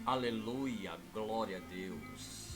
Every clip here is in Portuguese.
Aleluia, glória a Deus.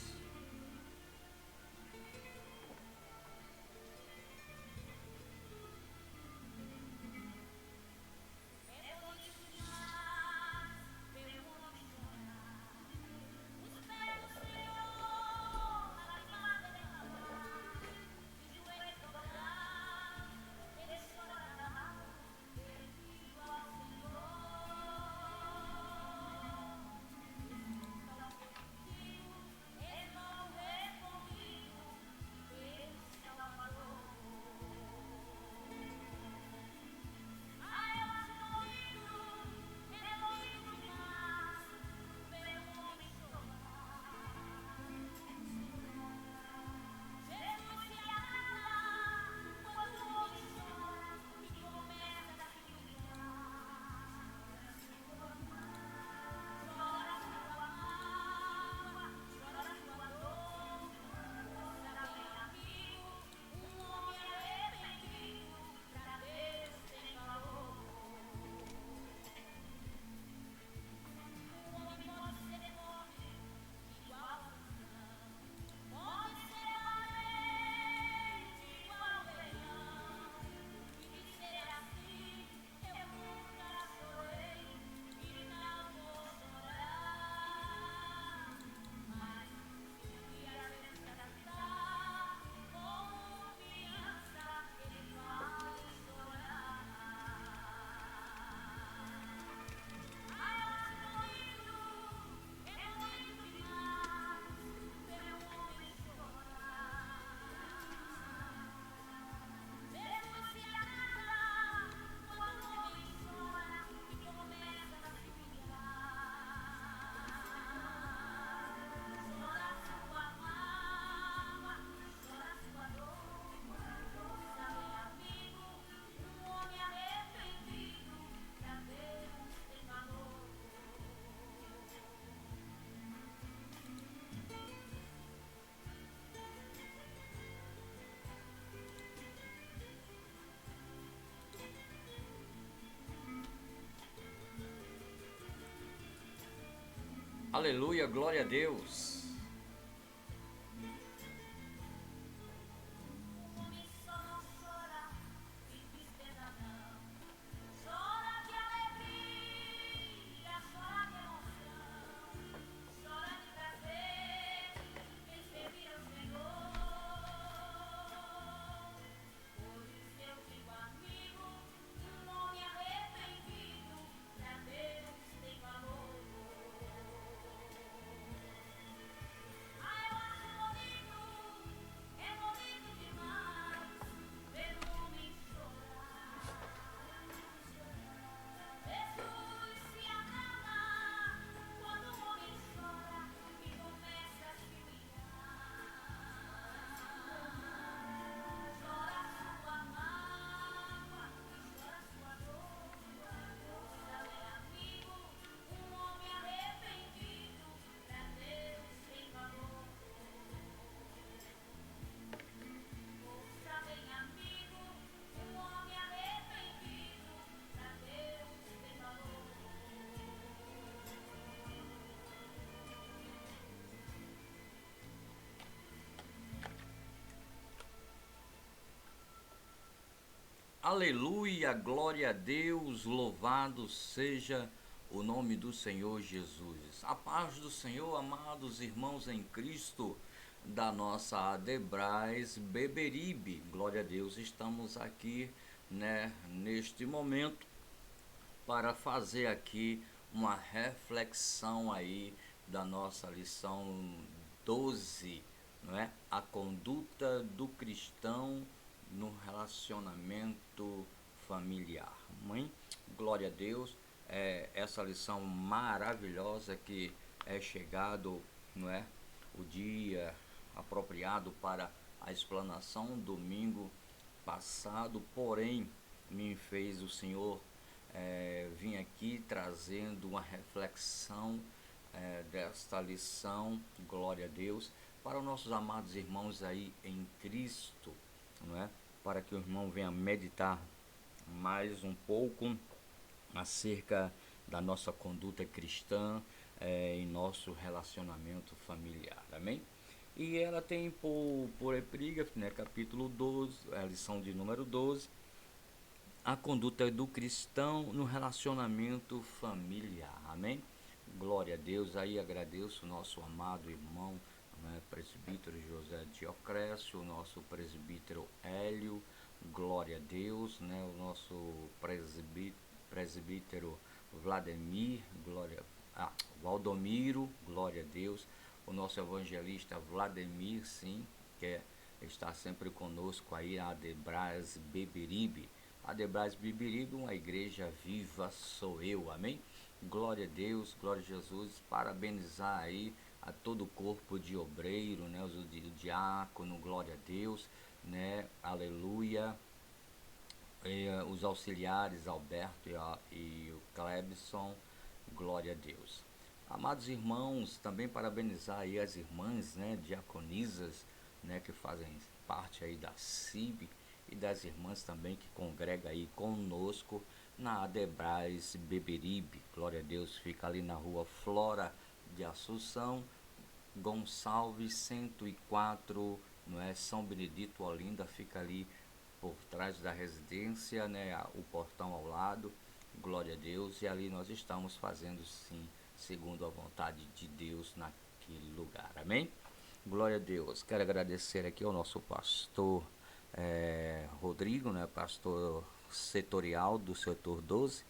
Aleluia, glória a Deus. Aleluia, glória a Deus, louvado seja o nome do Senhor Jesus. A paz do Senhor, amados irmãos em Cristo, da nossa Adebrais Beberibe. Glória a Deus, estamos aqui, neste momento para fazer aqui uma reflexão aí da nossa lição 12, não é? A conduta do cristão no relacionamento familiar. Mãe, glória a Deus, essa lição maravilhosa que é chegado, não é? O dia apropriado para a explanação, domingo passado, porém, me fez o Senhor vim aqui trazendo uma reflexão desta lição, glória a Deus, para os nossos amados irmãos aí em Cristo, não é? Para que o irmão venha meditar mais um pouco acerca da nossa conduta cristã em nosso relacionamento familiar, amém? E ela tem por epígrafe, né, capítulo 12, a lição de número 12, a conduta do cristão no relacionamento familiar, amém? Glória a Deus. Aí agradeço o nosso amado irmão, né, presbítero José Diocrécio, o nosso presbítero Hélio, glória a Deus, né, o nosso presbítero Vladimir, Valdomiro, glória a Deus, o nosso evangelista Vladimir, sim, está sempre conosco aí, a Adebras Beberibe. Adebras Beberibe, uma igreja viva sou eu, amém? Glória a Deus, glória a Jesus, parabenizar aí a todo o corpo de obreiro, né, o diácono, glória a Deus, né, aleluia, os auxiliares Alberto e o Clebson, glória a Deus. Amados irmãos, também parabenizar aí as irmãs, né, diaconisas, né, que fazem parte aí da CIB, e das irmãs também que congregam aí conosco na Adebras Beberibe, glória a Deus, fica ali na rua Flora de Assunção, Gonçalves 104, não é? São Benedito Olinda, fica ali por trás da residência, né? O portão ao lado, glória a Deus, e ali nós estamos fazendo sim, segundo a vontade de Deus naquele lugar, amém? Glória a Deus. Quero agradecer aqui ao nosso pastor Rodrigo, né? Pastor setorial do setor 12,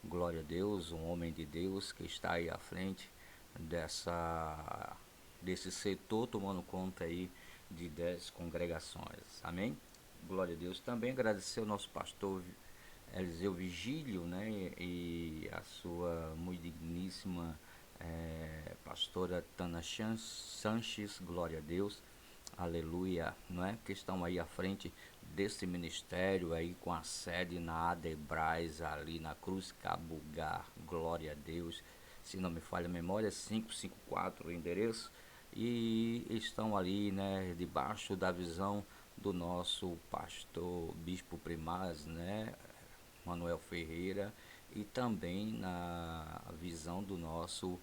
glória a Deus, um homem de Deus que está aí à frente desse setor, tomando conta aí de 10 congregações, amém? Glória a Deus. Também agradecer ao nosso pastor Eliseu Vigílio, né, e a sua muito digníssima pastora Tana Sanches, glória a Deus, aleluia, não é? Que estão aí à frente desse ministério aí com a sede na Adebras, ali na Cruz Cabugá, glória a Deus, se não me falha a memória, 554 o endereço, e estão ali, né, debaixo da visão do nosso pastor bispo primaz, né, Manuel Ferreira, e também na visão do nosso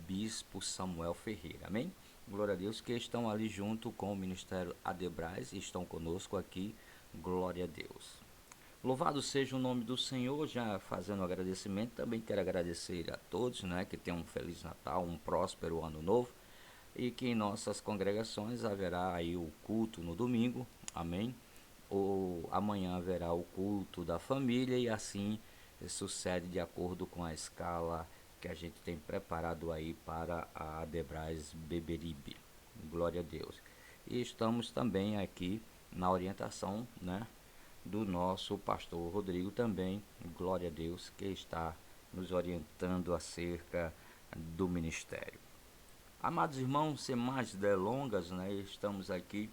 bispo Samuel Ferreira, amém? Glória a Deus, que estão ali junto com o Ministério Adebras e estão conosco aqui, glória a Deus. Louvado seja o nome do Senhor, já fazendo um agradecimento, também quero agradecer a todos, né, que tenham um Feliz Natal, um próspero Ano Novo, e que em nossas congregações haverá aí o culto no domingo, amém? Ou amanhã haverá o culto da família e assim sucede de acordo com a escala que a gente tem preparado aí para a Adebras Beberibe. Glória a Deus. E estamos também aqui na orientação, né, do nosso pastor Rodrigo também, glória a Deus, que está nos orientando acerca do ministério. Amados irmãos, sem mais delongas, né, estamos aqui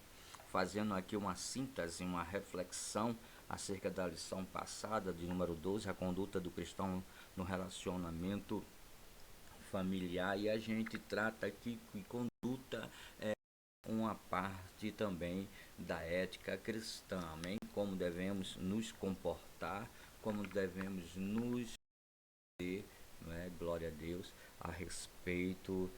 fazendo aqui uma síntese, uma reflexão acerca da lição passada, de número 12, a conduta do cristão no relacionamento familiar, e a gente trata aqui que conduta é uma parte também da ética cristã, amém? Como devemos nos comportar, como devemos nos ter, não é? Glória a Deus, a respeito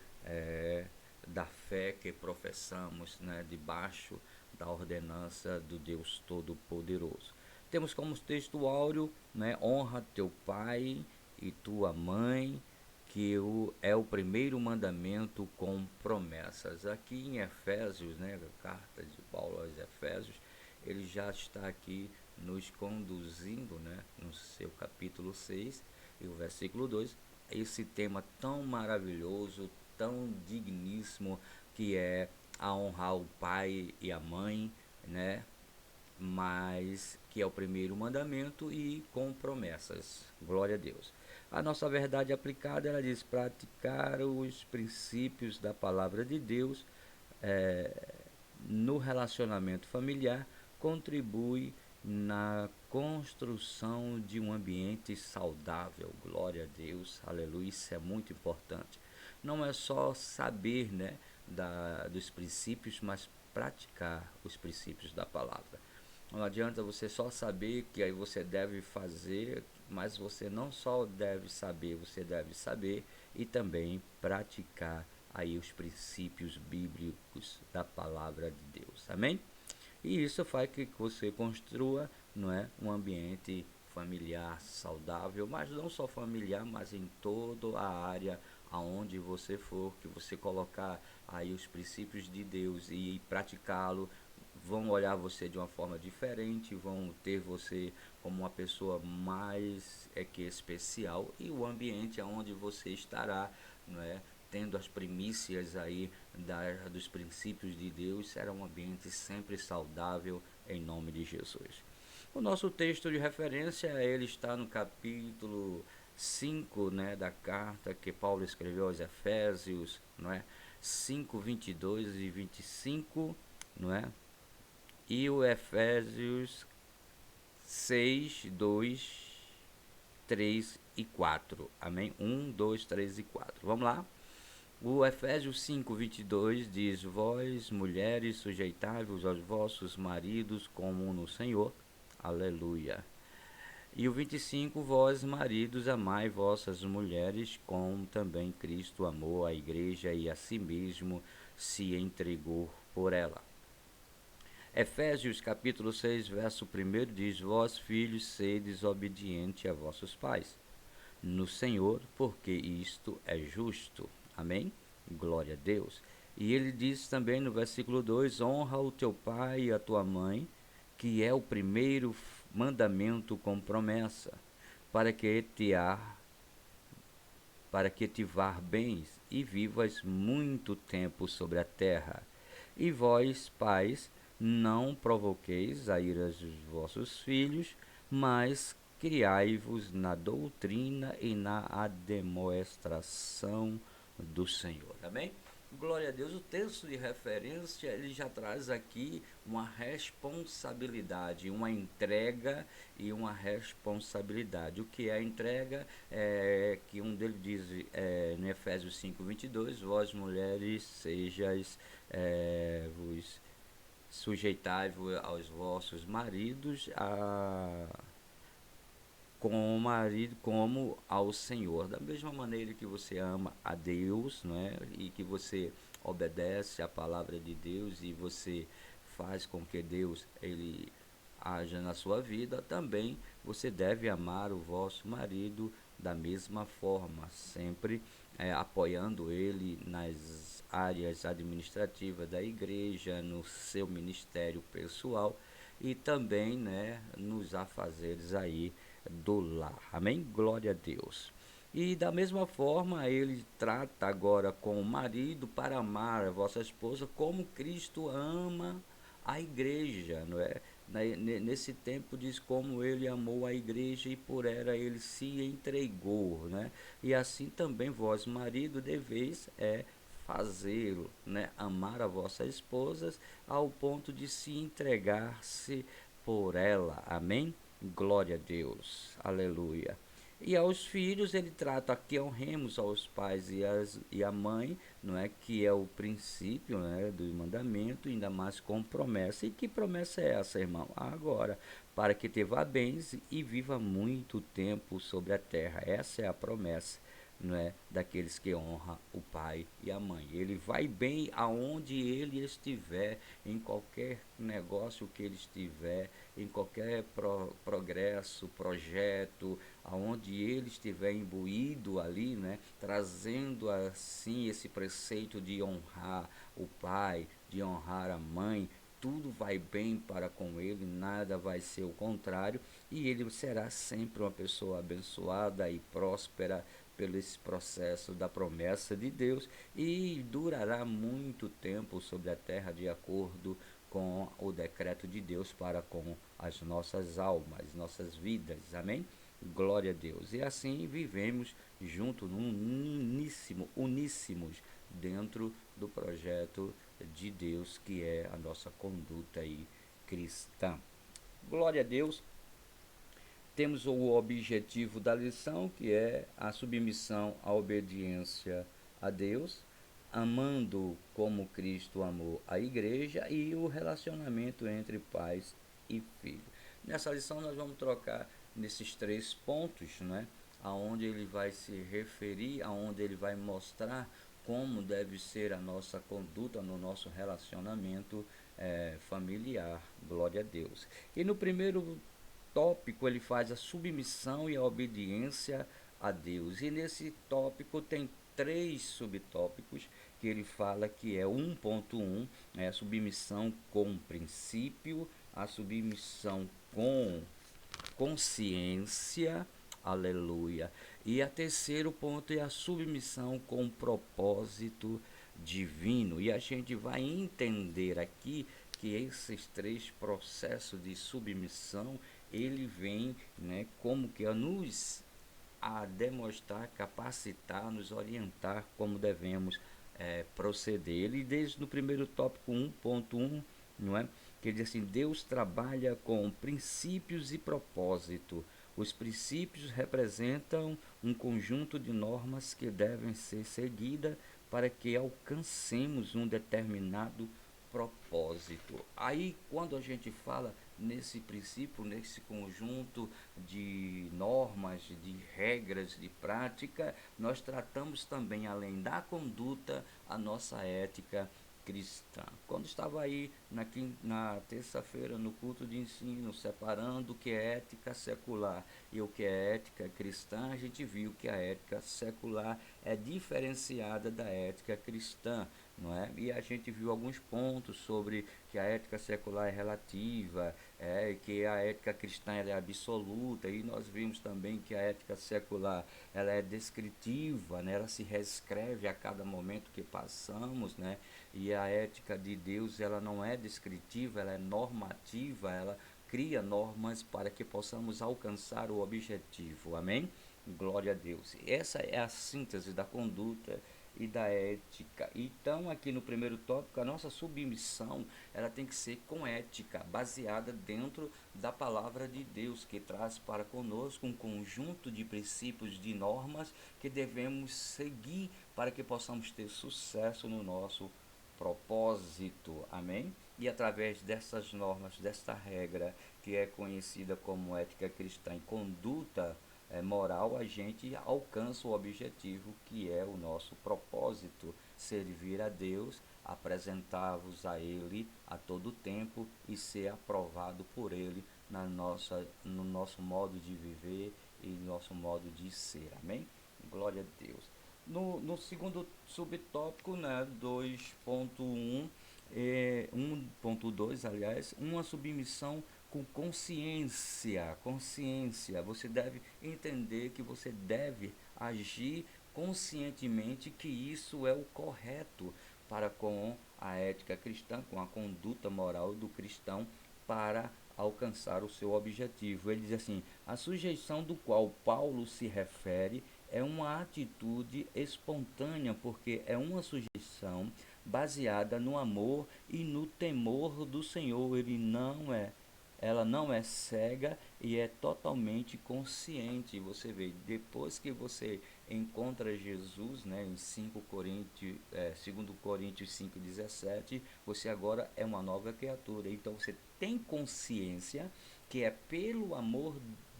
da fé que professamos, né? Debaixo da ordenança do Deus Todo-Poderoso. Temos como texto áureo, né? Honra teu pai e tua mãe, que é o primeiro mandamento com promessas. Aqui em Efésios, né, a carta de Paulo aos Efésios, ele já está aqui nos conduzindo, né, no seu capítulo 6 e o versículo 2, esse tema tão maravilhoso, tão digníssimo, que é a honrar o pai e a mãe, né, mas que é o primeiro mandamento e com promessas. Glória a Deus. A nossa verdade aplicada, ela diz: praticar os princípios da palavra de Deus no relacionamento familiar contribui na construção de um ambiente saudável. Glória a Deus, aleluia, isso é muito importante. Não é só saber, né, dos princípios, mas praticar os princípios da palavra. Não adianta você só saber que aí você deve fazer, mas você não só deve saber, você deve saber e também praticar aí os princípios bíblicos da palavra de Deus. Amém? E isso faz que você construa, não é, um ambiente familiar saudável, mas não só familiar, mas em toda a área aonde você for, que você colocar aí os princípios de Deus e praticá-lo, vão olhar você de uma forma diferente, vão ter você como uma pessoa mais que especial, e o ambiente aonde você estará, não é, tendo as primícias aí dos princípios de Deus, será um ambiente sempre saudável, em nome de Jesus. O nosso texto de referência, ele está no capítulo 5, né, da carta que Paulo escreveu aos Efésios, não é? 5, 22 e 25, não é? E o Efésios 6, 2, 3 e 4. Amém? 1, 2, 3 e 4. Vamos lá? O Efésios 5, 22 diz: Vós, mulheres, sujeitai-vos aos vossos maridos como no Senhor. Aleluia. E o 25: Vós, maridos, amai vossas mulheres, como também Cristo amou a igreja e a si mesmo se entregou por ela. Efésios capítulo 6, verso 1 diz: Vós, filhos, sedes obedientes a vossos pais, no Senhor, porque isto é justo. Amém? Glória a Deus. E ele diz também no versículo 2: Honra o teu pai e a tua mãe, que é o primeiro mandamento com promessa, para que te vá bens e vivas muito tempo sobre a terra. E vós, pais, não provoqueis a ira dos vossos filhos, mas criai-vos na doutrina e na ademoestração do Senhor. Amém? Glória a Deus. O texto de referência, ele já traz aqui uma responsabilidade, uma entrega e uma responsabilidade. O que é a entrega? É que um deles diz no Efésios 5, 22, vós mulheres sejais, vos sujeitai-vos aos vossos maridos, como marido, como ao Senhor. Da mesma maneira que você ama a Deus, não é? E que você obedece à palavra de Deus e você faz com que Deus ele haja na sua vida, também você deve amar o vosso marido da mesma forma, sempre apoiando ele nas áreas administrativas da igreja, no seu ministério pessoal e também, né, nos afazeres aí do lar. Amém? Glória a Deus. E da mesma forma, ele trata agora com o marido para amar a vossa esposa como Cristo ama a igreja, não é? Nesse tempo diz como ele amou a igreja e por ela ele se entregou, né? E assim também vós, marido, deveis fazê-lo, né? Amar a vossas esposas ao ponto de se entregar-se por ela. Amém? Glória a Deus. Aleluia. E aos filhos ele trata que honremos aos pais e a mãe, não é, que é o princípio, né, do mandamento, ainda mais com promessa. E que promessa é essa, irmão? Agora, para que te vá bens e viva muito tempo sobre a terra. Essa é a promessa, não é, daqueles que honram o pai e a mãe. Ele vai bem aonde ele estiver, em qualquer negócio que ele estiver, em qualquer progresso, projeto, aonde ele estiver imbuído ali, né, trazendo assim esse preceito de honrar o pai, de honrar a mãe, tudo vai bem para com ele, nada vai ser o contrário, e ele será sempre uma pessoa abençoada e próspera pelo esse processo da promessa de Deus e durará muito tempo sobre a terra de acordo com o decreto de Deus para com as nossas almas, nossas vidas. Amém? Glória a Deus. E assim vivemos junto, uníssimos dentro do projeto de Deus, que é a nossa conduta aí cristã. Glória a Deus. Temos o objetivo da lição, que é a submissão, a obediência a Deus, amando como Cristo amou a igreja e o relacionamento entre pais e filhos. Nessa lição nós vamos trocar nesses três pontos, né? aonde ele vai se referir, aonde ele vai mostrar como deve ser a nossa conduta no nosso relacionamento familiar. Glória a Deus. E no primeiro tópico ele faz a submissão e a obediência a Deus. E nesse tópico tem três subtópicos que ele fala que é 1.1, a submissão com princípio, a submissão com consciência, aleluia. E a terceiro ponto é a submissão com propósito divino. E a gente vai entender aqui que esses três processos de submissão, ele vem, né, como que a demonstrar, capacitar, nos orientar como devemos proceder. Ele desde no primeiro tópico 1.1, não é? Que ele diz assim: Deus trabalha com princípios e propósito. Os princípios representam um conjunto de normas que devem ser seguidas para que alcancemos um determinado propósito. Aí, quando a gente fala nesse princípio, nesse conjunto de normas, de regras, de prática, nós tratamos também, além da conduta, a nossa ética cristã. Quando estava aí na terça-feira no culto de ensino, separando o que é ética secular e o que é ética cristã, a gente viu que a ética secular é diferenciada da ética cristã, não é? E a gente viu alguns pontos sobre que a ética secular é relativa, que a ética cristã é absoluta, e nós vimos também que a ética secular ela é descritiva, né? Ela se reescreve a cada momento que passamos, né? E a ética de Deus ela não é descritiva, ela é normativa, ela cria normas para que possamos alcançar o objetivo, amém? Glória a Deus. Essa é a síntese da conduta e da ética. Então, aqui no primeiro tópico, a nossa submissão ela tem que ser com ética, baseada dentro da palavra de Deus, que traz para conosco um conjunto de princípios, de normas que devemos seguir para que possamos ter sucesso no nosso propósito. Amém? E através dessas normas, desta regra, que é conhecida como ética cristã e conduta moral, a gente alcança o objetivo que é o nosso propósito, servir a Deus, apresentar-vos a Ele a todo tempo e ser aprovado por Ele no nosso modo de viver e nosso modo de ser. Amém? Glória a Deus. No segundo subtópico, né, 2.1, 1.2, aliás, uma submissão com consciência. Consciência, você deve entender que você deve agir conscientemente que isso é o correto para com a ética cristã, com a conduta moral do cristão para alcançar o seu objetivo. Ele diz assim: a sujeição do qual Paulo se refere é uma atitude espontânea, porque é uma sujeição baseada no amor e no temor do Senhor. Ela não é cega e é totalmente consciente. Você vê, depois que você encontra Jesus, né, em 2 Coríntios 5,17, você agora é uma nova criatura. Então você tem consciência que é pelo amor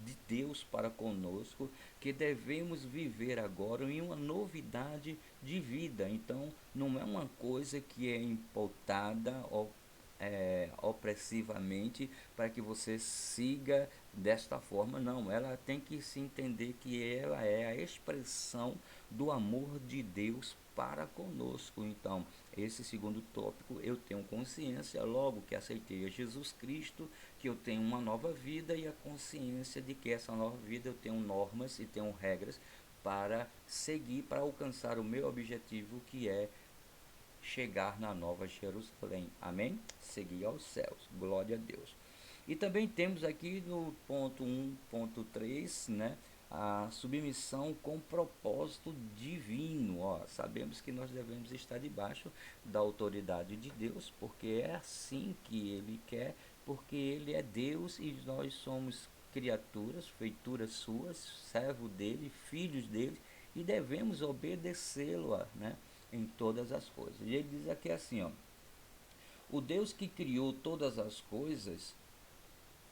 de Deus para conosco que devemos viver agora em uma novidade de vida. Então não é uma coisa que é imputada opressivamente para que você siga desta forma, não, ela tem que se entender que ela é a expressão do amor de Deus para conosco. Então, esse segundo tópico, eu tenho consciência, logo que aceitei a Jesus Cristo, que eu tenho uma nova vida e a consciência de que essa nova vida eu tenho normas e tenho regras para seguir, para alcançar o meu objetivo, que é chegar na Nova Jerusalém. Amém? Seguir aos céus. Glória a Deus. E também temos aqui no ponto 1.3, né, a submissão com propósito divino. Sabemos que nós devemos estar debaixo da autoridade de Deus, porque é assim que Ele quer, porque Ele é Deus e nós somos criaturas, feituras suas, servo dele, filhos dele, e devemos obedecê-lo, né, em todas as coisas. E ele diz aqui assim, o Deus que criou todas as coisas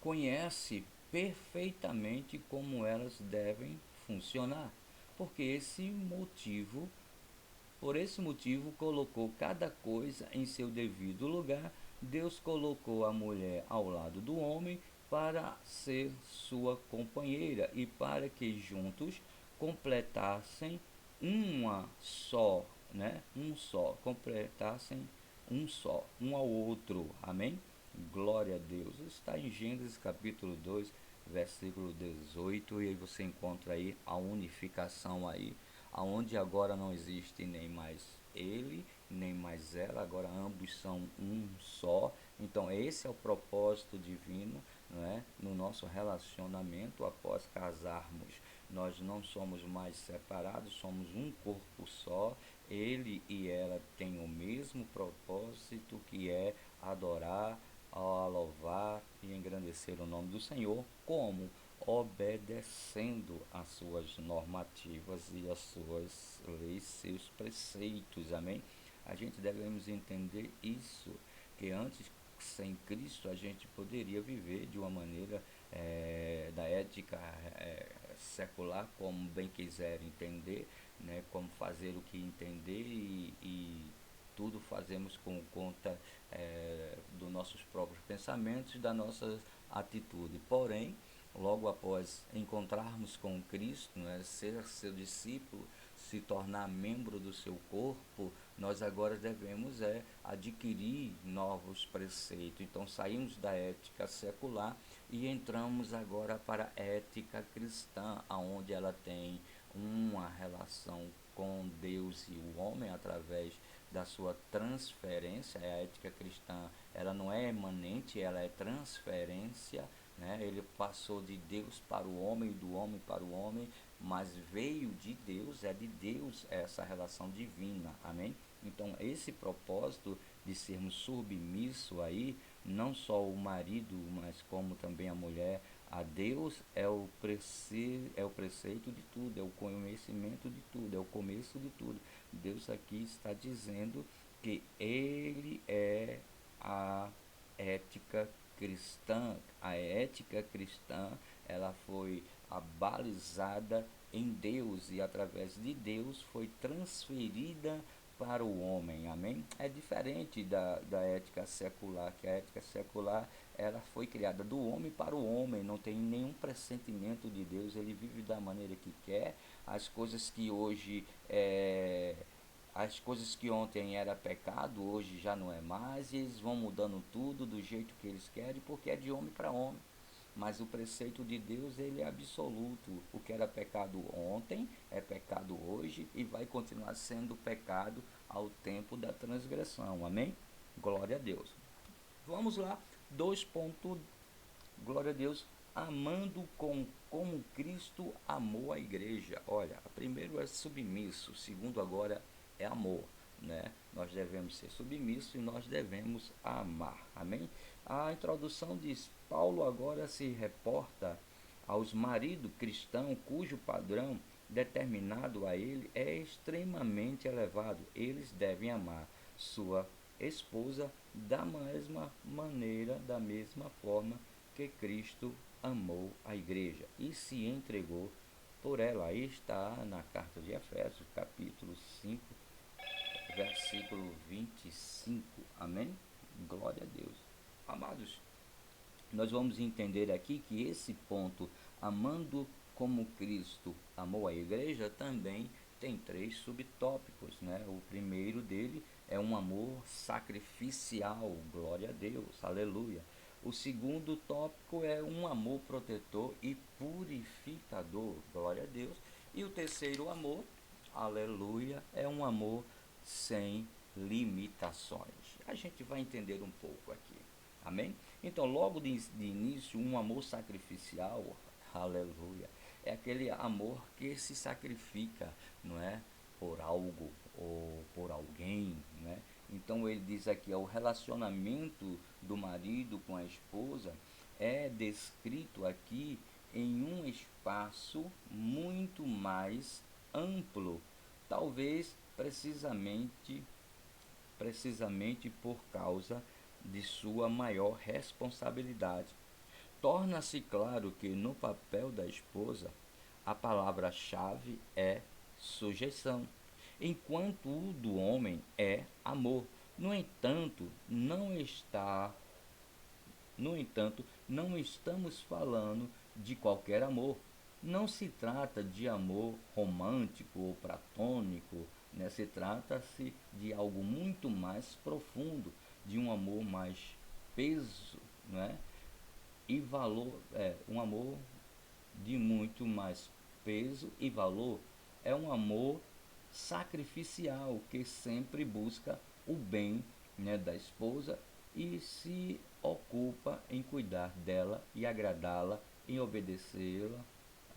conhece perfeitamente como elas devem funcionar, porque por esse motivo colocou cada coisa em seu devido lugar. Deus colocou a mulher ao lado do homem para ser sua companheira e para que juntos completassem uma só, né? Completassem um só, um ao outro. Amém? Glória a Deus. Está em Gênesis capítulo 2, versículo 18, e aí você encontra aí a unificação aí, aonde agora não existe nem mais ele, nem mais ela, agora ambos são um só. Então esse é o propósito divino, não é? No nosso relacionamento após casarmos. Nós não somos mais separados, somos um corpo só. Ele e ela têm o mesmo propósito, que é adorar, a louvar e engrandecer o nome do Senhor, como obedecendo às suas normativas e às suas leis, seus preceitos. Amém? A gente devemos entender isso, que antes, sem Cristo, a gente poderia viver de uma maneira da ética secular, como bem quiser entender, né, como fazer o que entender, e tudo fazemos com conta dos nossos próprios pensamentos e da nossa atitude. Porém, logo após encontrarmos com Cristo, né, ser seu discípulo, se tornar membro do seu corpo, nós agora devemos adquirir novos preceitos. Então saímos da ética secular e entramos agora para a ética cristã, onde ela tem uma relação com Deus e o homem através da sua transferência. A ética cristã, ela não é emanente, ela é transferência, né? Ele passou de Deus para o homem, do homem para o homem, mas veio de Deus, é de Deus essa relação divina. Amém? Então esse propósito de sermos submissos aí, não só o marido, mas como também a mulher, a Deus é o preceito de tudo, é o conhecimento de tudo, é o começo de tudo. Deus aqui está dizendo que Ele é a ética cristã. A ética cristã, ela foi abalizada em Deus e através de Deus foi transferida para o homem. Amém? É diferente da ética secular, que a ética secular, ela foi criada do homem para o homem, não tem nenhum pressentimento de Deus, ele vive da maneira que quer. As coisas que hoje as coisas que ontem era pecado, hoje já não é mais, e eles vão mudando tudo do jeito que eles querem, porque é de homem para homem. Mas o preceito de Deus, ele é absoluto. O que era pecado ontem é pecado hoje e vai continuar sendo pecado ao tempo da transgressão. Amém? Glória a Deus. Vamos lá, 2 pontos. Glória a Deus. Amando como Cristo amou a igreja. Olha, primeiro é submisso, segundo agora é amor, né? Nós devemos ser submissos e nós devemos amar. Amém? A introdução diz: Paulo agora se reporta aos maridos cristãos cujo padrão determinado a ele é extremamente elevado. Eles devem amar sua esposa da mesma maneira, da mesma forma que Cristo amou a igreja e se entregou por ela. Aí está na carta de Efésios, capítulo 5, versículo 25. Amém? Glória a Deus. Amados, nós vamos entender aqui que esse ponto, amando como Cristo amou a igreja, também tem 3 subtópicos, né? O primeiro dele é um amor sacrificial, glória a Deus, aleluia. O segundo tópico é um amor protetor e purificador, glória a Deus. E o terceiro amor, aleluia, é um amor sem limitações. A gente vai entender um pouco aqui, amém? Então, logo de início, um amor sacrificial, aleluia, é aquele amor que se sacrifica, não é? Por algo ou por alguém, né? Então ele diz aqui, o relacionamento do marido com a esposa é descrito aqui em um espaço muito mais amplo, talvez precisamente por causa de sua maior responsabilidade. Torna-se claro que no papel da esposa, a palavra-chave é sujeição, enquanto o do homem é amor. No entanto, não está no entanto, não estamos falando de qualquer amor. Não se trata de amor romântico ou platônico, né? Se trata-se de algo muito mais profundo, de um amor mais peso, né? E valor, um amor de muito mais peso e valor. É um amor sacrificial que sempre busca o bem, né, da esposa e se ocupa em cuidar dela e agradá-la, em obedecê-la,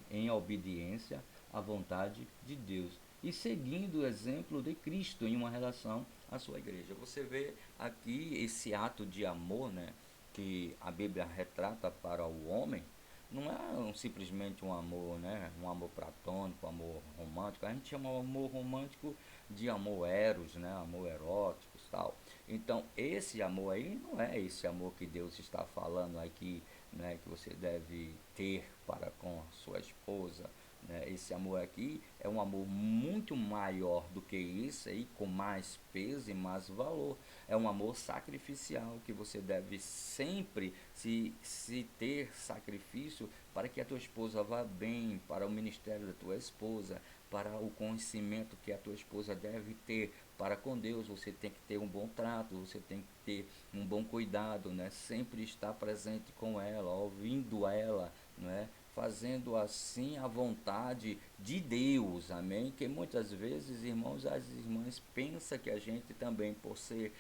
em obediência à vontade de Deus e seguindo o exemplo de Cristo em uma relação à sua igreja. Você vê aqui esse ato de amor, né, que a Bíblia retrata para o homem. Não é simplesmente um amor, né, um amor platônico, um amor romântico. A gente chama o amor romântico de amor eros, né, amor erótico e tal. Então esse amor aí não é esse amor que Deus está falando aqui, né, que você deve ter para com a sua esposa, né? Esse amor aqui é um amor muito maior do que isso aí, com mais peso e mais valor. É um amor sacrificial que você deve sempre se ter sacrifício para que a tua esposa vá bem, para o ministério da tua esposa, para o conhecimento que a tua esposa deve ter para com Deus. Você tem que ter um bom trato, você tem que ter um bom cuidado, né? Sempre estar presente com ela, ouvindo ela, né? Fazendo assim a vontade de Deus, amém? Que muitas vezes, irmãos, as irmãs pensam que a gente também, por ser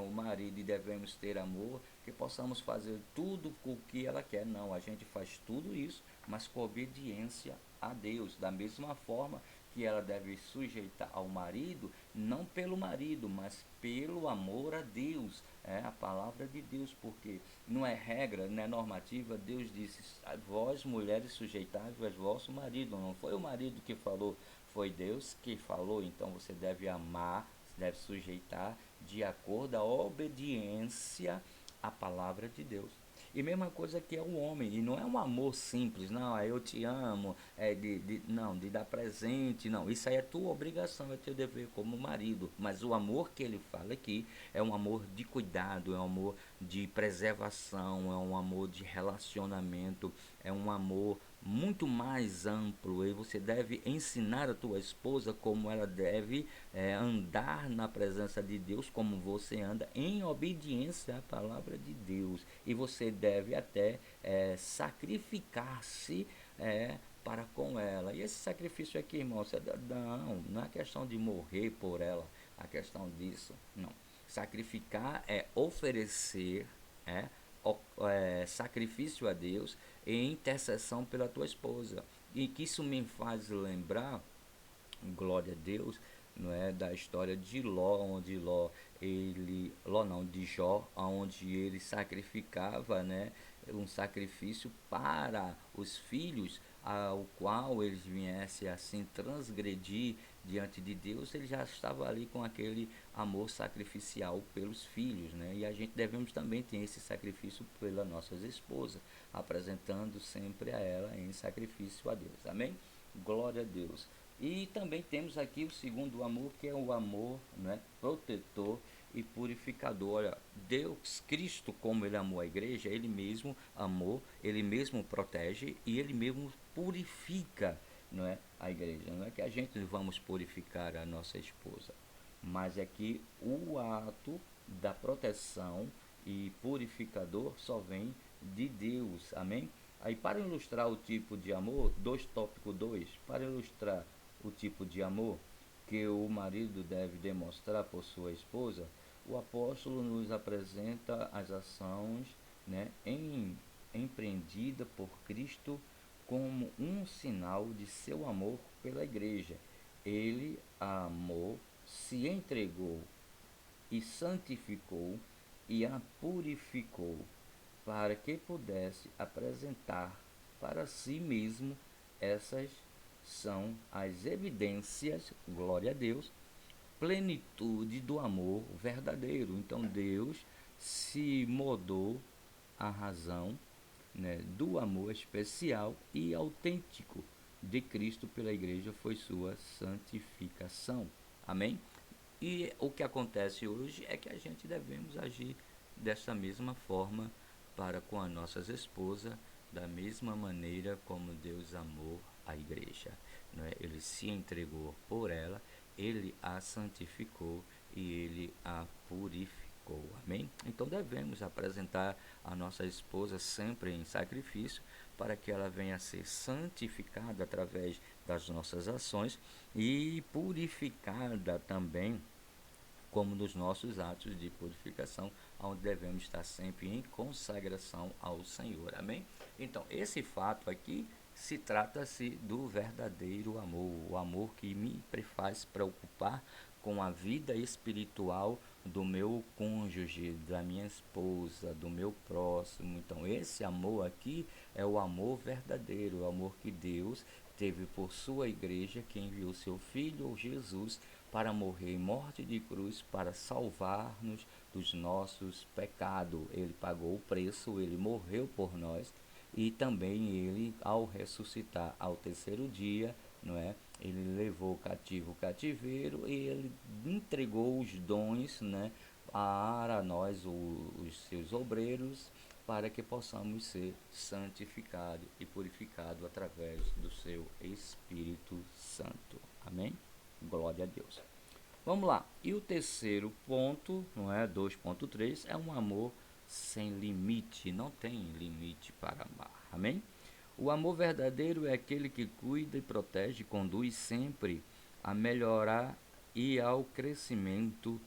um marido e devemos ter amor, que possamos fazer tudo o que ela quer. Não, a gente faz tudo isso, mas com obediência a Deus, da mesma forma que ela deve sujeitar ao marido, não pelo marido, mas pelo amor a Deus, é a palavra de Deus, porque não é regra, não é normativa. Deus disse: vós mulheres sujeitai-vos ao vosso marido. Não foi o marido que falou, foi Deus que falou. Então você deve amar, deve sujeitar de acordo à obediência à palavra de Deus. E mesma coisa que é o homem, e não é um amor simples, não, eu te amo, não, de dar presente, não, isso aí é tua obrigação, é teu dever como marido, mas o amor que ele fala aqui é um amor de cuidado, é um amor de preservação, é um amor de relacionamento, é um amor muito mais amplo, e você deve ensinar a tua esposa como ela deve andar na presença de Deus, como você anda em obediência à palavra de Deus, e você deve até sacrificar-se para com ela. E esse sacrifício aqui, irmão, não é questão de morrer por ela, a questão disso, não. Sacrificar é oferecer é, sacrifício a Deus em intercessão pela tua esposa. E que isso me faz lembrar, glória a Deus, não é, da história de Ló, onde Ló não, de Jó, onde ele sacrificava, né, um sacrifício para os filhos, ao qual eles viessem assim transgredir diante de Deus. Ele já estava ali com aquele amor sacrificial pelos filhos, né? E a gente devemos também ter esse sacrifício pelas nossas esposas, apresentando sempre a ela em sacrifício a Deus. Amém? Glória a Deus. E também temos aqui o segundo amor, que é o amor, né, protetor e purificador. Olha, Deus, Cristo, como ele amou a igreja, ele mesmo amou, ele mesmo protege e ele mesmo purifica, não é, a igreja. Não é que a gente vamos purificar a nossa esposa, mas é que o ato da proteção e purificador só vem de Deus. Amém? Aí, para ilustrar o tipo de amor, tópico 2, para ilustrar o tipo de amor que o marido deve demonstrar por sua esposa, o apóstolo nos apresenta as ações, né, empreendida por Cristo como um sinal de seu amor pela igreja. Ele a amou, se entregou e santificou e a purificou para que pudesse apresentar para si mesmo. Essas são as evidências, glória a Deus, plenitude do amor verdadeiro. Então Deus se mudou a razão, né, do amor especial e autêntico de Cristo pela igreja foi sua santificação. Amém? E o que acontece hoje é que a gente devemos agir dessa mesma forma para com as nossas esposas, da mesma maneira como Deus amou a igreja. Não é? Ele se entregou por ela, ele a santificou e ele a purificou. Amém? Então devemos apresentar a nossa esposa sempre em sacrifício para que ela venha a ser santificada através das nossas ações e purificada também como nos nossos atos de purificação, onde devemos estar sempre em consagração ao Senhor. Amém? Então, esse fato aqui se trata-se do verdadeiro amor, o amor que me faz preocupar com a vida espiritual do meu cônjuge, da minha esposa, do meu próximo. Então, esse amor aqui é o amor verdadeiro, o amor que Deus teve por sua igreja, que enviou seu Filho Jesus para morrer em morte de cruz, para salvar-nos dos nossos pecados. Ele pagou o preço, ele morreu por nós e também ele, ao ressuscitar ao terceiro dia, não é? Ele levou cativo o cativeiro e ele entregou os dons, né, para nós, os seus obreiros, para que possamos ser santificados e purificados através do seu Espírito Santo. Amém? Glória a Deus. Vamos lá. E o terceiro ponto, não é? 2.3, é um amor sem limite. Não tem limite para amar. Amém? O amor verdadeiro é aquele que cuida e protege, conduz sempre a melhorar e ao crescimento.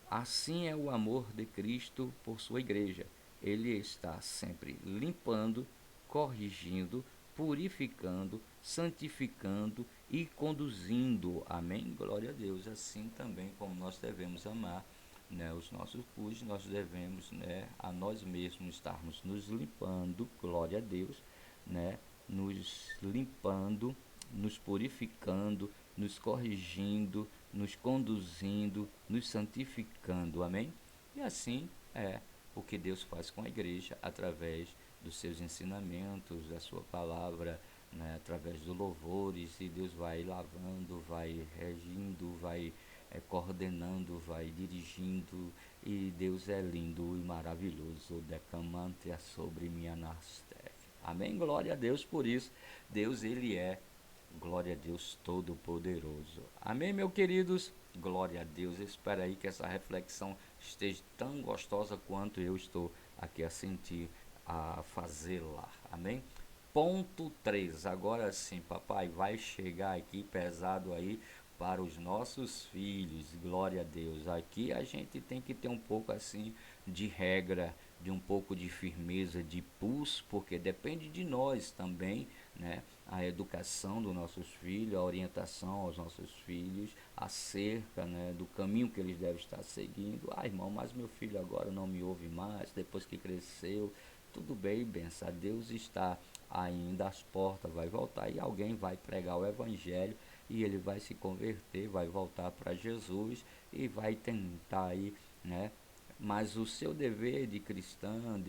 Assim é o amor de Cristo por sua igreja. Ele está sempre limpando, corrigindo, purificando, santificando e conduzindo. Amém? Glória a Deus. Assim também como nós devemos amar, né, os nossos cônjuges, nós devemos, né, a nós mesmos estarmos nos limpando, glória a Deus, né, nos limpando, nos purificando, nos corrigindo, nos conduzindo, nos santificando. Amém? E assim é o que Deus faz com a igreja através dos seus ensinamentos, da sua palavra, né, através dos louvores, e Deus vai lavando, vai regindo, vai coordenando, vai dirigindo, e Deus é lindo e maravilhoso, decamante sobre minha nastef. Amém? Glória a Deus por isso. Deus, ele é, glória a Deus Todo-Poderoso. Amém, meus queridos? Glória a Deus. Espero aí que essa reflexão esteja tão gostosa quanto eu estou aqui a sentir, a fazê-la. Amém? Ponto 3. Agora sim, papai, vai chegar aqui pesado aí para os nossos filhos. Glória a Deus. Aqui a gente tem que ter um pouco assim de regra, de um pouco de firmeza, de pulso, porque depende de nós também, né? A educação dos nossos filhos, a orientação aos nossos filhos acerca, né, do caminho que eles devem estar seguindo. Ah, irmão, mas meu filho agora não me ouve mais, depois que cresceu. Tudo bem, benção, Deus está ainda às portas, vai voltar e alguém vai pregar o evangelho e ele vai se converter, vai voltar para Jesus e vai tentar aí, né? Mas o seu dever de cristão,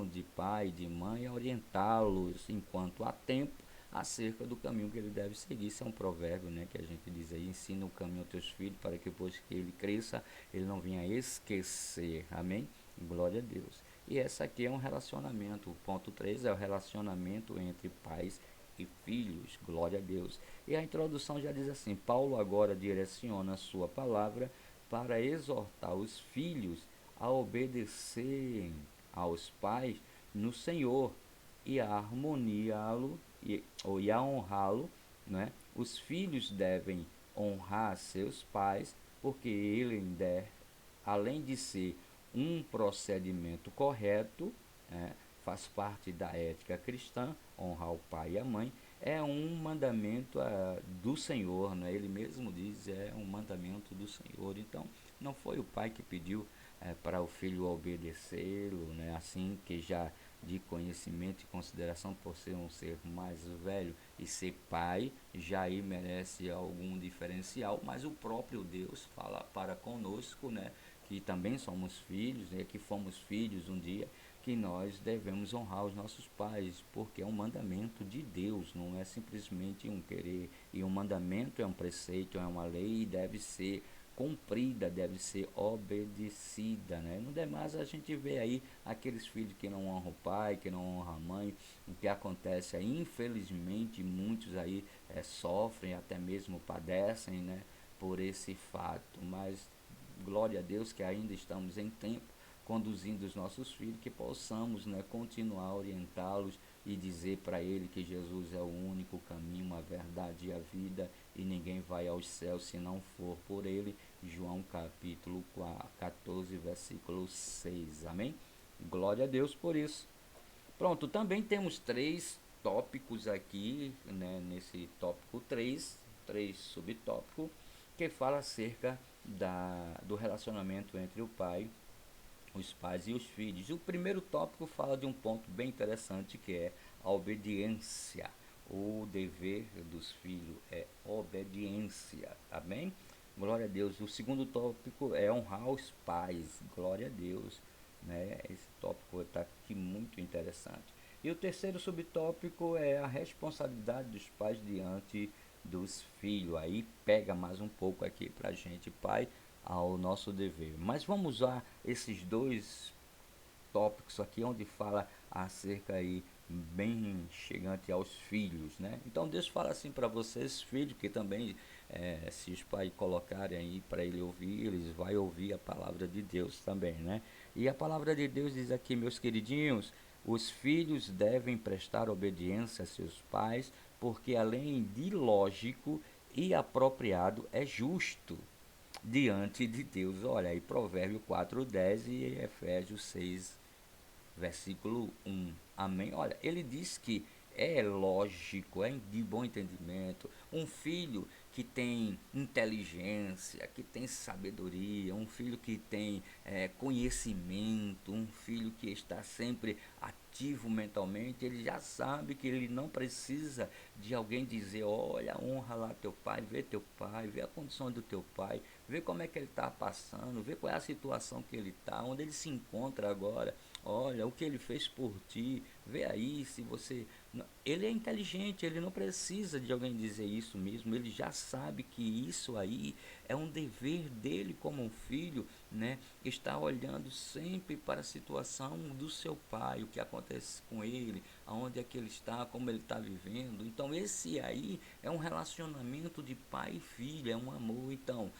de pai, de mãe é orientá-los enquanto há tempo acerca do caminho que ele deve seguir. Isso é um provérbio, né, que a gente diz aí: ensina o caminho aos teus filhos para que depois que ele cresça, ele não venha esquecer. Amém? Glória a Deus. E essa aqui é um relacionamento. O ponto 3 é o relacionamento entre pais e filhos. Glória a Deus. E a introdução já diz assim: Paulo agora direciona a sua palavra para exortar os filhos a obedecerem aos pais no Senhor e a harmoniá-lo e a honrá-lo, né? Os filhos devem honrar seus pais, porque ele, além de ser um procedimento correto, né, faz parte da ética cristã, honrar o pai e a mãe, é um mandamento do Senhor, né? Ele mesmo diz, é um mandamento do Senhor. Então, não foi o pai que pediu para o filho obedecê-lo, né? Assim que já de conhecimento e consideração por ser um ser mais velho e ser pai, já aí merece algum diferencial, mas o próprio Deus fala para conosco, né? Que também somos filhos, né, que fomos filhos um dia, que nós devemos honrar os nossos pais, porque é um mandamento de Deus, não é simplesmente um querer. E um mandamento é um preceito, é uma lei e deve ser cumprida, deve ser obedecida, né? No demais a gente vê aí aqueles filhos que não honram o pai, que não honram a mãe, o que acontece aí, infelizmente muitos aí sofrem, até mesmo padecem, né, por esse fato, mas glória a Deus que ainda estamos em tempo conduzindo os nossos filhos, que possamos, né, continuar a orientá-los e dizer para ele que Jesus é o único caminho, a verdade e a vida, e ninguém vai aos céus se não for por ele. João capítulo 14, versículo 6. Amém? Glória a Deus por isso. Pronto, também temos três tópicos aqui, né, nesse tópico três subtópicos, que fala acerca do relacionamento entre o pai, os pais e os filhos. O primeiro tópico fala de um ponto bem interessante, que é a obediência. O dever dos filhos é obediência. Amém? Glória a Deus. O segundo tópico é honrar os pais. Glória a Deus. Né? Esse tópico está aqui muito interessante. E o terceiro subtópico é a responsabilidade dos pais diante dos filhos. Aí pega mais um pouco aqui para a gente, pai, ao nosso dever. Mas vamos usar esses dois tópicos aqui onde fala acerca aí bem chegante aos filhos, né? Então Deus fala assim para vocês, filhos, que também se os pais colocarem aí para ele ouvir, eles vai ouvir a palavra de Deus também, né? E a palavra de Deus diz aqui, meus queridinhos, os filhos devem prestar obediência a seus pais, porque além de lógico e apropriado, é justo diante de Deus. Olha aí, Provérbio 4:10 e Efésios 6, versículo 1. Amém? Olha, ele diz que é lógico, é de bom entendimento, um filho que tem inteligência, que tem sabedoria, um filho que tem conhecimento, um filho que está sempre ativo mentalmente, ele já sabe que ele não precisa de alguém dizer, olha, honra lá teu pai, vê a condição do teu pai, vê como é que ele está passando, vê qual é a situação que ele está, onde ele se encontra agora. Olha o que ele fez por ti, vê aí se você. Ele é inteligente, ele não precisa de alguém dizer isso mesmo, ele já sabe que isso aí é um dever dele como um filho, né? Está olhando sempre para a situação do seu pai, o que acontece com ele, aonde é que ele está, como ele está vivendo. Então esse aí é um relacionamento de pai e filho, é um amor. Então,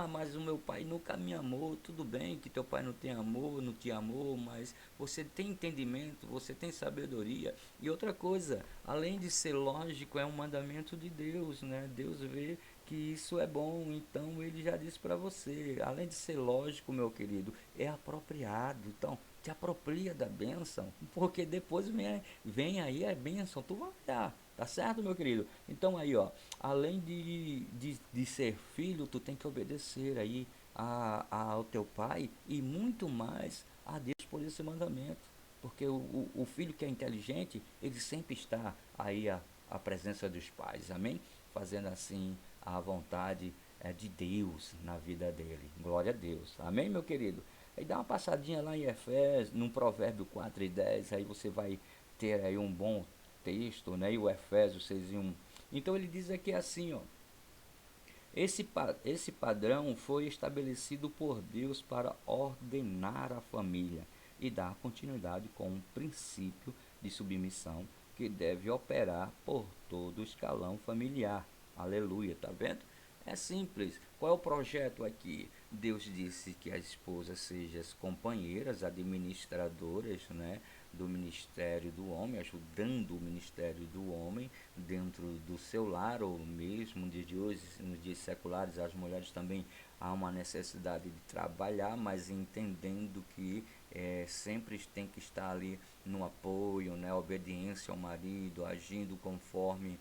mas o meu pai nunca me amou. Tudo bem que teu pai não tem amor, não te amou, mas você tem entendimento, você tem sabedoria. E outra coisa, além de ser lógico, é um mandamento de Deus, né? Deus vê que isso é bom, então ele já disse para você, além de ser lógico, meu querido, é apropriado. Então, te apropria da bênção, porque depois vem aí a bênção, tu vai olhar, tá certo, meu querido? Então aí, ó, além de ser filho, tu tem que obedecer aí ao teu pai e muito mais a Deus por esse mandamento. Porque o filho que é inteligente, ele sempre está aí à presença dos pais, amém? Fazendo assim a vontade de Deus na vida dele. Glória a Deus, amém, meu querido? Aí dá uma passadinha lá em Efésios, num Provérbio 4:10, aí você vai ter aí um bom texto, né? E o Efésios 6:1. Então ele diz aqui assim, ó. Esse padrão foi estabelecido por Deus para ordenar a família e dar continuidade com um princípio de submissão que deve operar por todo o escalão familiar. Aleluia, tá vendo? É simples. Qual é o projeto aqui? Deus disse que as esposas sejam as companheiras, administradoras, né, do ministério do homem, ajudando o ministério do homem dentro do seu lar, ou mesmo nos dias de hoje, nos dias seculares, as mulheres também há uma necessidade de trabalhar, mas entendendo que sempre tem que estar ali no apoio, né, obediência ao marido, agindo conforme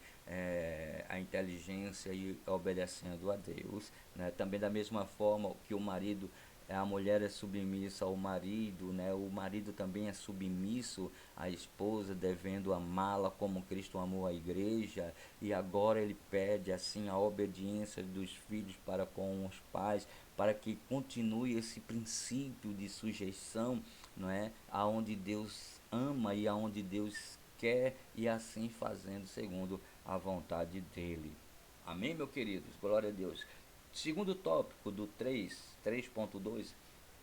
a inteligência e obedecendo a Deus, né? Também da mesma forma que o marido, a mulher é submissa ao marido, né? O marido também é submisso à esposa, devendo amá-la como Cristo amou a igreja. E agora ele pede assim a obediência dos filhos para com os pais, para que continue esse princípio de sujeição não é? Aonde Deus ama e aonde Deus quer, e assim fazendo segundo a vontade dele. Amém, meus queridos? Glória a Deus. Segundo tópico do 3.2,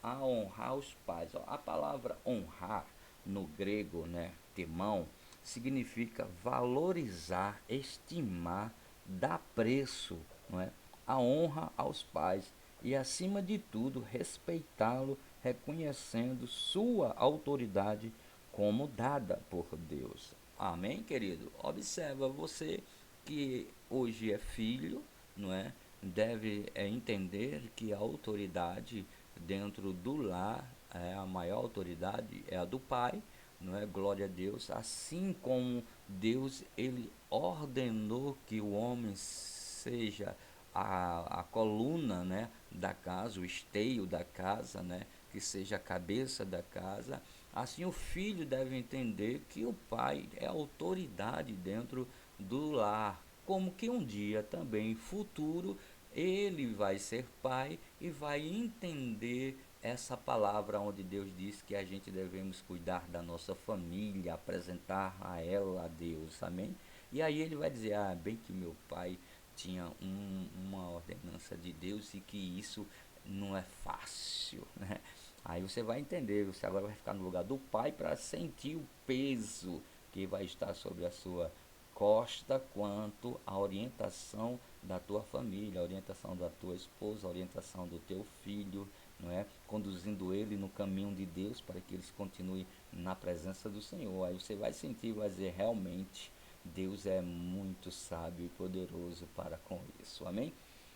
a honrar os pais. Ó, a palavra honrar no grego, né, temão, significa valorizar, estimar, dar preço, não é? A honra aos pais e, acima de tudo, respeitá-lo, reconhecendo sua autoridade como dada por Deus. Amém, querido? Observa, você que hoje é filho, não é? Deve entender que a autoridade dentro do lar, a maior autoridade é a do pai, não é? Glória a Deus. Assim como Deus, ele ordenou que o homem seja a coluna, né, da casa, o esteio da casa, né, que seja a cabeça da casa. Assim o filho deve entender que o pai é autoridade dentro do lar, como que um dia também futuro ele vai ser pai e vai entender essa palavra onde Deus diz que a gente devemos cuidar da nossa família, apresentar a ela a Deus, amém? E aí ele vai dizer, bem que meu pai tinha uma ordenança de Deus e que isso não é fácil, né? Aí você vai entender, você agora vai ficar no lugar do pai para sentir o peso que vai estar sobre a sua costa quanto à orientação da tua família, a orientação da tua esposa, a orientação do teu filho, não é? Conduzindo ele no caminho de Deus para que eles continuem na presença do Senhor. Aí você vai sentir, vai dizer, realmente Deus é muito sábio e poderoso para com isso. Amém?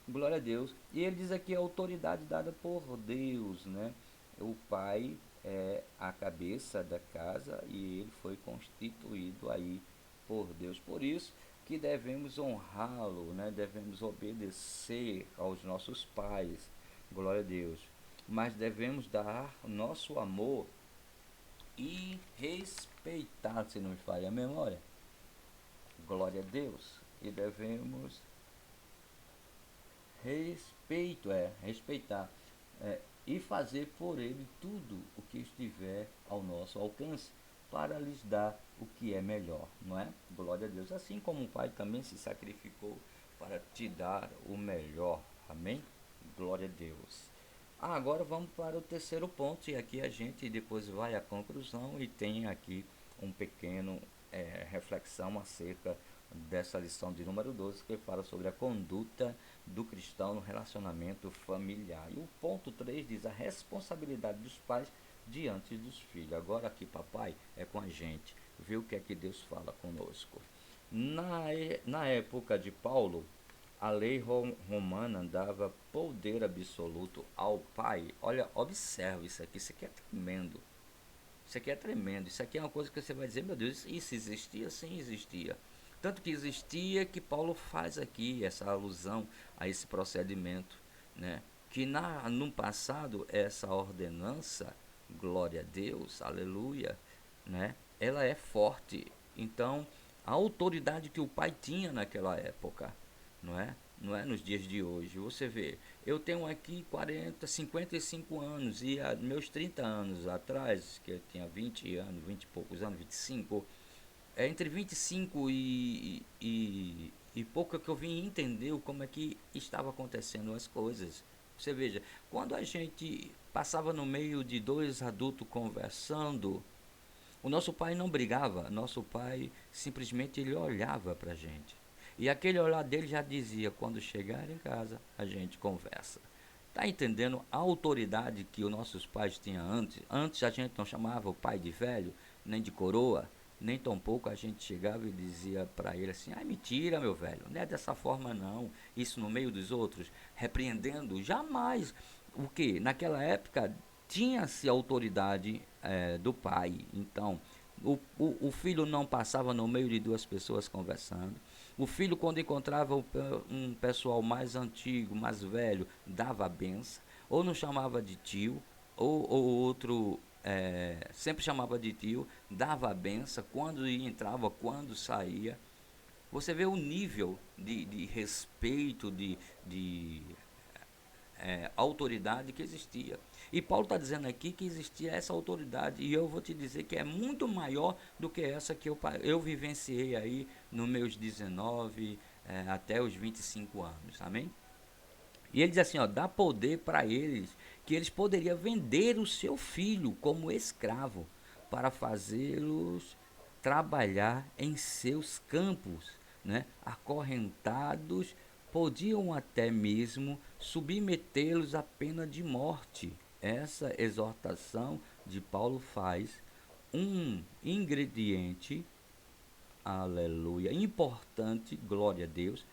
Glória a Deus. E ele diz aqui a autoridade dada por Deus, né? O pai é a cabeça da casa e ele foi constituído aí por Deus. Por isso que devemos honrá-lo, né? Devemos obedecer aos nossos pais. Glória a Deus. Mas devemos dar nosso amor e respeitar, se não me falha a memória. Glória a Deus. E devemos respeitar e fazer por ele tudo o que estiver ao nosso alcance para lhes dar o que é melhor, não é? Glória a Deus. Assim como o Pai também se sacrificou para te dar o melhor. Amém? Glória a Deus. Agora vamos para o terceiro ponto, e aqui a gente depois vai à conclusão e tem aqui um pequeno reflexão acerca dessa lição de número 12, que fala sobre a conduta do cristão no relacionamento familiar. E o ponto 3 diz a responsabilidade dos pais diante dos filhos. Agora aqui, papai, é com a gente. Vê o que é que Deus fala conosco. Na época de Paulo, a lei romana dava poder absoluto ao pai. Olha, observe isso aqui é tremendo. Isso aqui é tremendo. Isso aqui é uma coisa que você vai dizer, meu Deus, isso existia? Sim, existia. Tanto que existia que Paulo faz aqui essa alusão a esse procedimento, né? Que no passado essa ordenança, glória a Deus, aleluia, né? Ela é forte. Então, a autoridade que o pai tinha naquela época, não é? Não é nos dias de hoje. Você vê, eu tenho aqui 55 anos e há meus 30 anos atrás, que eu tinha 20 anos, 20 e poucos anos, 25, entre 25 e pouco que eu vim entender como é que estava acontecendo as coisas. Você veja, quando a gente passava no meio de dois adultos conversando, o nosso pai não brigava, nosso pai simplesmente ele olhava para a gente. E aquele olhar dele já dizia, quando chegar em casa, a gente conversa. Tá entendendo a autoridade que os nossos pais tinham antes? Antes a gente não chamava o pai de velho, nem de coroa, nem tampouco a gente chegava e dizia para ele assim, mentira meu velho, não é dessa forma não, isso no meio dos outros, repreendendo, jamais. O que? Naquela época tinha-se autoridade do pai, então o filho não passava no meio de duas pessoas conversando. O filho, quando encontrava um pessoal mais antigo, mais velho, dava a benção, ou não chamava de tio, ou outro sempre chamava de tio, dava a benção, quando entrava, quando saía. Você vê o nível de respeito, de autoridade que existia. E Paulo está dizendo aqui que existia essa autoridade, e eu vou te dizer que é muito maior do que essa que eu vivenciei aí nos meus 19 até os 25 anos, amém? E ele diz assim, ó, dá poder para eles, que eles poderiam vender o seu filho como escravo, para fazê-los trabalhar em seus campos, né? Acorrentados, podiam até mesmo submetê-los à pena de morte. Essa exortação de Paulo faz um ingrediente, aleluia, importante, glória a Deus,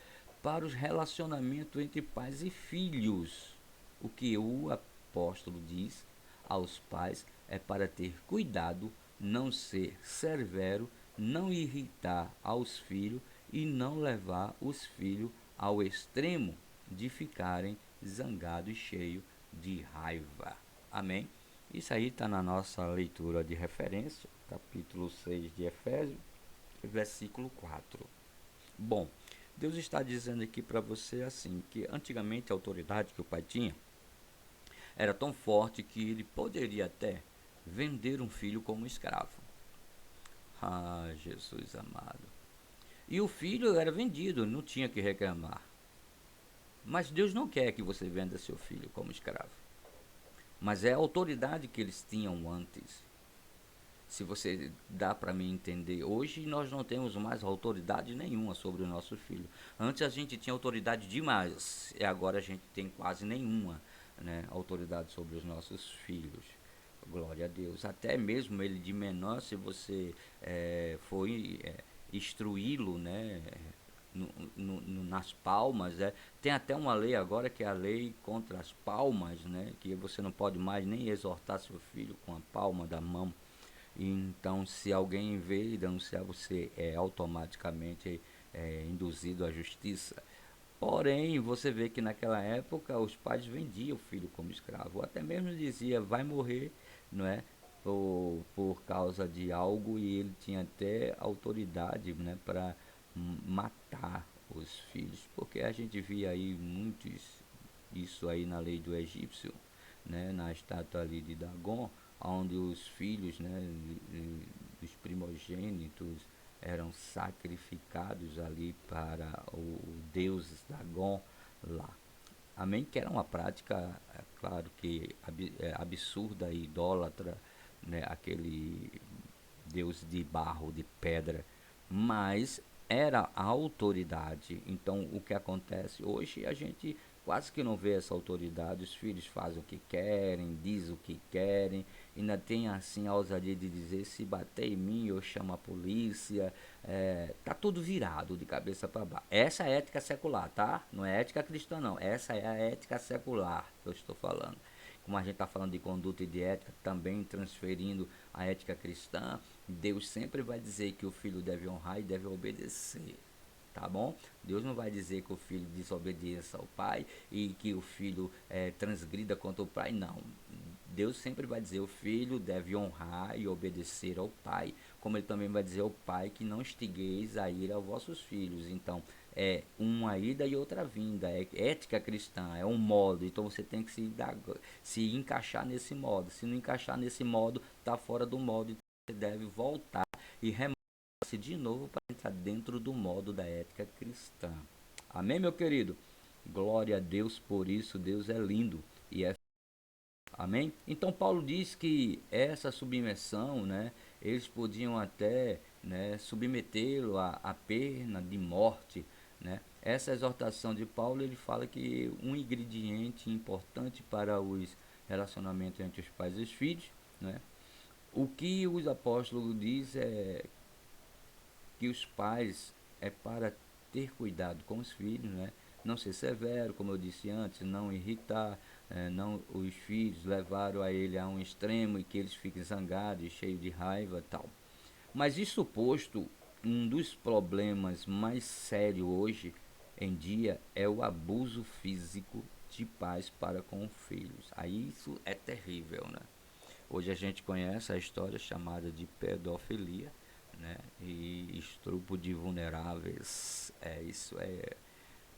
para os relacionamentos entre pais e filhos. O que o apóstolo diz aos pais é para ter cuidado, não ser severo, não irritar aos filhos e não levar os filhos ao extremo de ficarem zangados e cheios de raiva. Amém? Isso aí está na nossa leitura de referência, capítulo 6 de Efésios, versículo 4. Bom, Deus está dizendo aqui para você assim, que antigamente a autoridade que o pai tinha era tão forte que ele poderia até vender um filho como escravo. Ah, Jesus amado. E o filho era vendido, não tinha que reclamar. Mas Deus não quer que você venda seu filho como escravo. Mas é a autoridade que eles tinham antes. Se você dá para mim entender, hoje nós não temos mais autoridade nenhuma sobre o nosso filho. Antes a gente tinha autoridade demais, e agora a gente tem quase nenhuma, né, autoridade sobre os nossos filhos. Glória a Deus. Até mesmo ele de menor, se você foi instruí-lo, né, nas palmas, tem até uma lei agora que é a lei contra as palmas, né, que você não pode mais nem exortar seu filho com a palma da mão. Então, se alguém veio denunciar você, é automaticamente induzido à justiça. Porém, você vê que naquela época os pais vendiam o filho como escravo, ou até mesmo dizia vai morrer, não é? Por causa de algo, e ele tinha até autoridade, né, para matar os filhos, porque a gente via aí muitos isso aí na lei do egípcio, né, na estátua ali de Dagon, onde os filhos, né, dos primogênitos eram sacrificados ali para o deus Dagon lá. Amém? Que era uma prática, claro que absurda e idólatra, né, aquele deus de barro, de pedra, mas era a autoridade. Então, o que acontece hoje, a gente quase que não vê essa autoridade. Os filhos fazem o que querem, dizem o que querem, ainda tem assim a ousadia de dizer: se bater em mim eu chamo a polícia. Tá tudo virado de cabeça para baixo. Essa é a ética secular, tá? Não é ética cristã, não. Essa é a ética secular que eu estou falando. Como a gente está falando de conduta e de ética, também transferindo a ética cristã, Deus sempre vai dizer que o filho deve honrar e deve obedecer. Tá bom? Deus não vai dizer que o filho desobedeça ao pai e que o filho transgrida contra o pai, não. Deus sempre vai dizer o filho deve honrar e obedecer ao pai, como ele também vai dizer ao pai que não estigueis a ira aos vossos filhos. Então, é uma ida e outra vinda, é ética cristã, é um modo, então você tem que se encaixar nesse modo. Se não encaixar nesse modo, tá fora do modo, então você deve voltar e remontar-se de novo para entrar dentro do modo da ética cristã. Amém, meu querido? Glória a Deus por isso, Deus é lindo e é. Amém? Então Paulo diz que essa submersão, né, eles podiam até, né, submetê-lo à pena de morte, né? Essa exortação de Paulo, ele fala que um ingrediente importante para os relacionamentos entre os pais e os filhos, né? O que os apóstolos diz é que os pais é para ter cuidado com os filhos, né? Não ser severo, como eu disse antes, não irritar, não os filhos levaram a ele a um extremo e que eles fiquem zangados e cheios de raiva, tal. Mas isso posto, um dos problemas mais sérios hoje em dia é o abuso físico de pais para com filhos. Aí isso é terrível, né? Hoje a gente conhece a história chamada de pedofilia, né? E estupro de vulneráveis. Isso é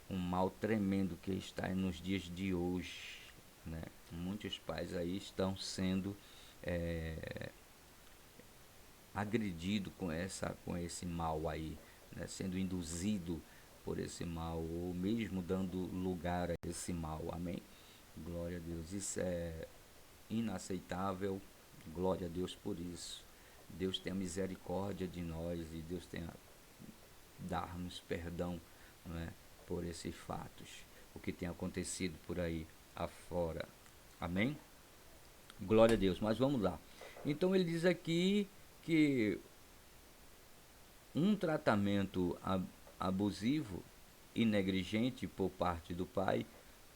um mal tremendo que está nos dias de hoje. né? Muitos pais aí estão sendo agredidos com esse mal aí, né? Sendo induzido por esse mal, ou mesmo dando lugar a esse mal, amém? Glória a Deus, isso é inaceitável, glória a Deus por isso. Deus tenha misericórdia de nós e Deus tenha dar-nos perdão, não é, por esses fatos, o que tem acontecido por aí afora, amém? Glória a Deus, mas vamos lá. Então ele diz aqui que um tratamento abusivo e negligente por parte do pai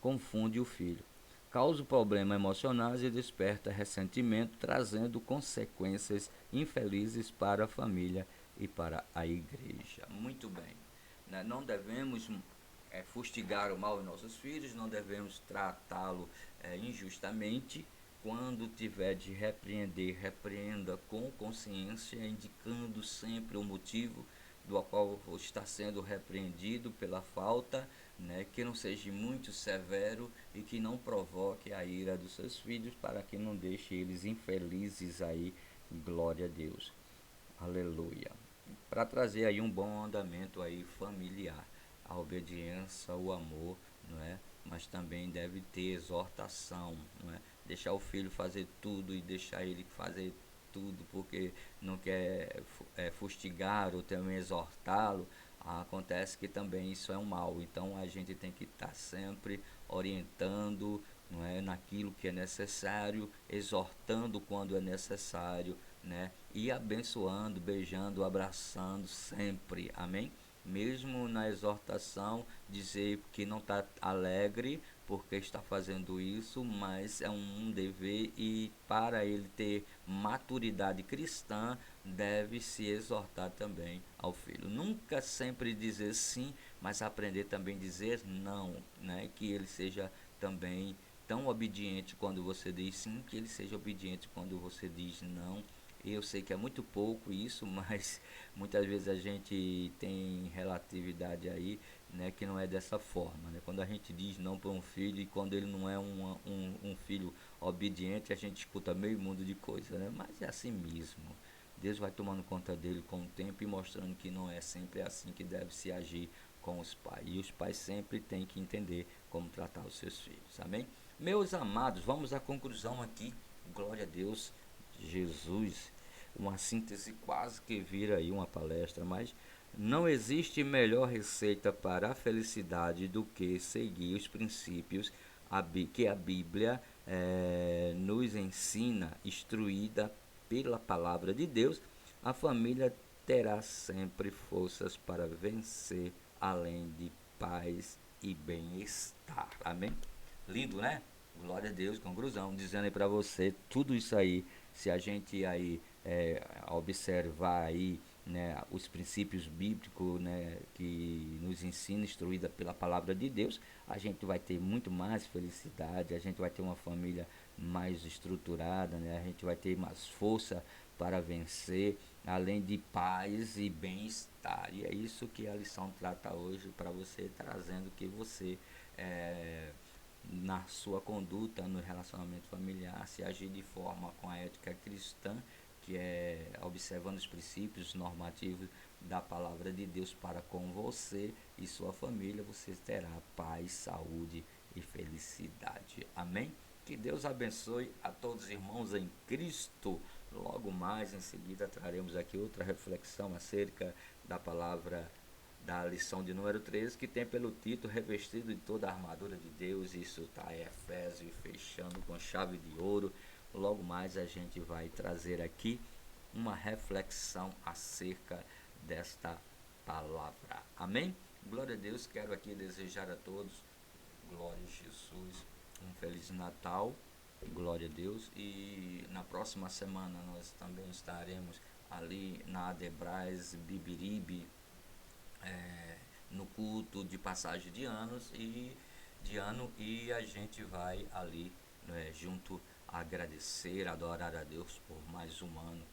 confunde o filho, causa problemas emocionais e desperta ressentimento, trazendo consequências infelizes para a família e para a igreja. Muito bem, né? Não devemos fustigar o mal em nossos filhos, não devemos tratá-lo injustamente. Quando tiver de repreender, repreenda com consciência, indicando sempre o motivo do qual está sendo repreendido pela falta, né? Que não seja muito severo e que não provoque a ira dos seus filhos, para que não deixe eles infelizes aí, glória a Deus, aleluia, para trazer aí um bom andamento aí familiar, a obediência, o amor, não é? Mas também deve ter exortação, não é? Deixar o filho fazer tudo e deixar ele fazer tudo porque não quer fustigar ou também exortá-lo, acontece que também isso é um mal. Então a gente tem que estar sempre orientando, não é, naquilo que é necessário, exortando quando é necessário, né? E abençoando, beijando, abraçando sempre, amém? Mesmo na exortação, dizer que não está alegre porque está fazendo isso, mas é um dever, e para ele ter maturidade cristã, deve se exortar também ao filho. Nunca sempre dizer sim, mas aprender também a dizer não, né? Que ele seja também tão obediente quando você diz sim, que ele seja obediente quando você diz não. Eu sei que é muito pouco isso, mas muitas vezes a gente tem relatividade aí, né, que não é dessa forma, né? Quando a gente diz não para um filho e quando ele não é um filho obediente, a gente escuta meio mundo de coisa, né? Mas é assim mesmo. Deus vai tomando conta dele com o tempo e mostrando que não é sempre assim que deve se agir com os pais. E os pais sempre têm que entender como tratar os seus filhos, amém? Meus amados, vamos à conclusão aqui. Glória a Deus, Jesus, uma síntese quase que vira aí uma palestra, mas não existe melhor receita para a felicidade do que seguir os princípios que a Bíblia nos ensina, instruída pela palavra de Deus. A família terá sempre forças para vencer, além de paz e bem-estar. Amém? Lindo, né? Glória a Deus, conclusão, dizendo aí para você, tudo isso aí, se a gente aí observar aí, né, os princípios bíblicos, né, que nos ensina, instruída pela palavra de Deus, a gente vai ter muito mais felicidade, a gente vai ter uma família mais estruturada, né, a gente vai ter mais força para vencer, além de paz e bem-estar. E é isso que a lição trata hoje para você, trazendo que você na sua conduta no relacionamento familiar, se agir de forma com a ética cristã, que é observando os princípios normativos da palavra de Deus para com você e sua família, você terá paz, saúde e felicidade. Amém? Que Deus abençoe a todos os irmãos em Cristo. Logo mais em seguida traremos aqui outra reflexão acerca da palavra da lição de número 13, que tem pelo título Revestido de toda a armadura de Deus. Isso está em Efésios, fechando com chave de ouro. Logo mais a gente vai trazer aqui uma reflexão acerca desta palavra. Amém? Glória a Deus, quero aqui desejar a todos, glória a Jesus, um Feliz Natal, glória a Deus. E na próxima semana nós também estaremos ali na Adebrais Bibiribe, no culto de passagem de ano, e a gente vai ali, né, junto, agradecer, adorar a Deus por mais um ano